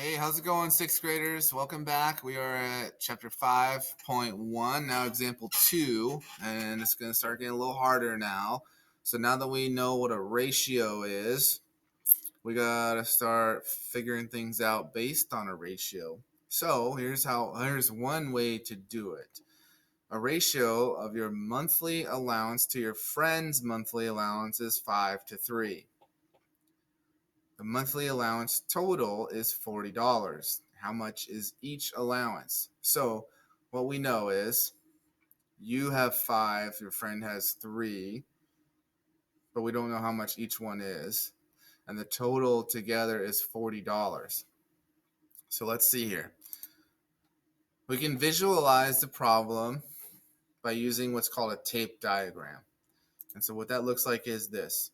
Hey, how's it going, sixth graders? Welcome back. We are at chapter 5.1, now example 2, and it's going to start getting a little harder now. So now that we know what a ratio is, we got to start figuring things out based on a ratio. So here's one way to do it. A ratio of your monthly allowance to your friend's monthly allowance is 5 to 3. The monthly allowance total is $40. How much is each allowance? So what we know is you have 5, your friend has 3, but we don't know how much each one is. And the total together is $40. So let's see here. We can visualize the problem by using what's called a tape diagram. And so what that looks like is this.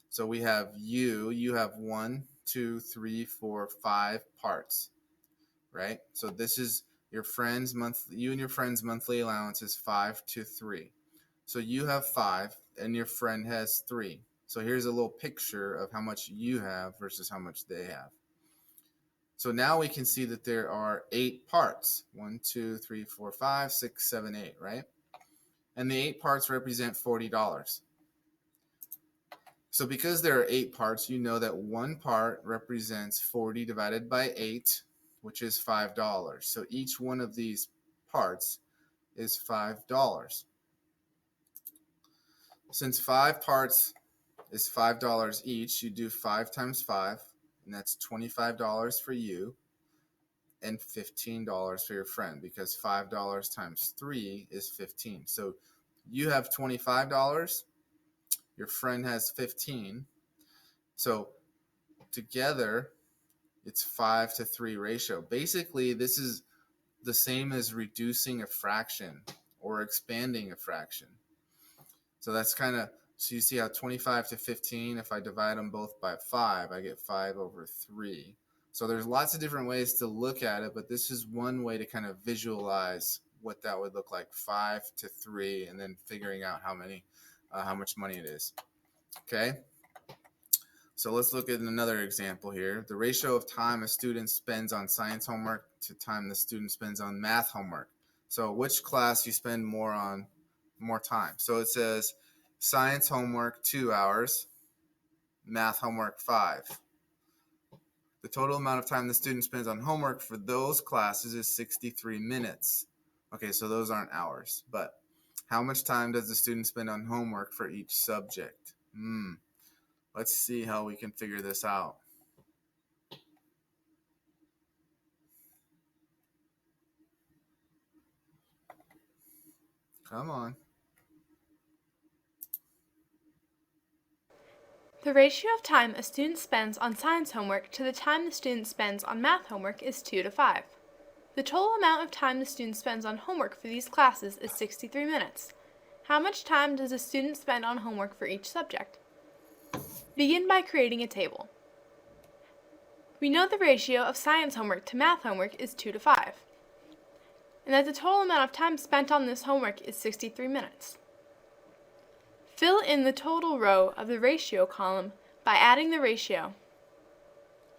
So we have you have 1, 2, 3, 4, 5 parts. Right? So this is you and your friend's monthly allowance is 5 to 3. So you have 5 and your friend has 3. So here's a little picture of how much you have versus how much they have. So now we can see that there are 8 parts. 1, 2, 3, 4, 5, 6, 7, 8, right? And the 8 parts represent $40. So because there are 8 parts, you know that one part represents 40 divided by 8, which is $5. So each one of these parts is $5. Since 5 parts is $5 each, you do 5 times 5, and that's $25 for you and $15 for your friend, because $5 times 3 is 15. So you have $25, your friend has 15. So together it's 5 to 3 ratio. Basically, this is the same as reducing a fraction or expanding a fraction. So that's so you see how 25 to 15, if I divide them both by 5, I get 5 over 3. So there's lots of different ways to look at it, but this is one way to kind of visualize what that would look like, 5 to 3, and then figuring out how much money it is. Okay? So let's look at another example here. The ratio of time a student spends on science homework to time the student spends on math homework. So which class you spend more time? So it says science homework 2 hours, math homework 5. The total amount of time the student spends on homework for those classes is 63 minutes. Okay, so those aren't hours, but how much time does the student spend on homework for each subject? Let's see how we can figure this out. Come on. The ratio of time a student spends on science homework to the time the student spends on math homework is 2 to 5. The total amount of time the student spends on homework for these classes is 63 minutes. How much time does a student spend on homework for each subject? Begin by creating a table. We know the ratio of science homework to math homework is 2 to 5, and that the total amount of time spent on this homework is 63 minutes. Fill in the total row of the ratio column by adding the ratio.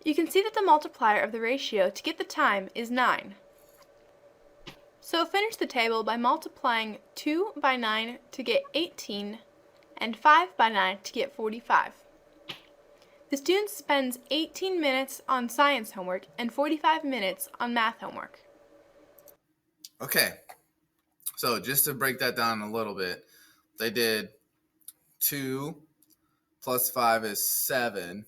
You can see that the multiplier of the ratio to get the time is 9. So finish the table by multiplying 2 by 9 to get 18 and 5 by 9 to get 45. The student spends 18 minutes on science homework and 45 minutes on math homework. Okay, so just to break that down a little bit, they did 2 plus 5 is 7,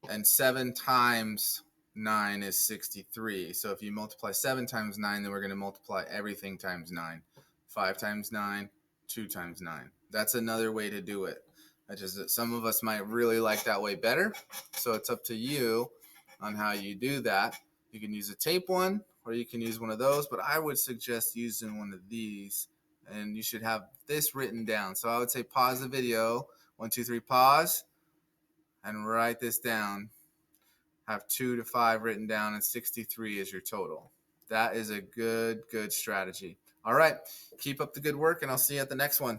and 7 times 9 is 63. So if you multiply 7 times 9, then we're going to multiply everything times 9. 5 times 9, 2 times 9. That's another way to do it. That's just that some of us might really like that way better. So it's up to you on how you do that. You can use a tape one, or you can use one of those, but I would suggest using one of these, and you should have this written down. So I would say pause the video, 1, 2, 3, pause, and write this down. Have 2 to 5 written down, and 63 is your total. That is a good strategy. All right, keep up the good work, and I'll see you at the next one.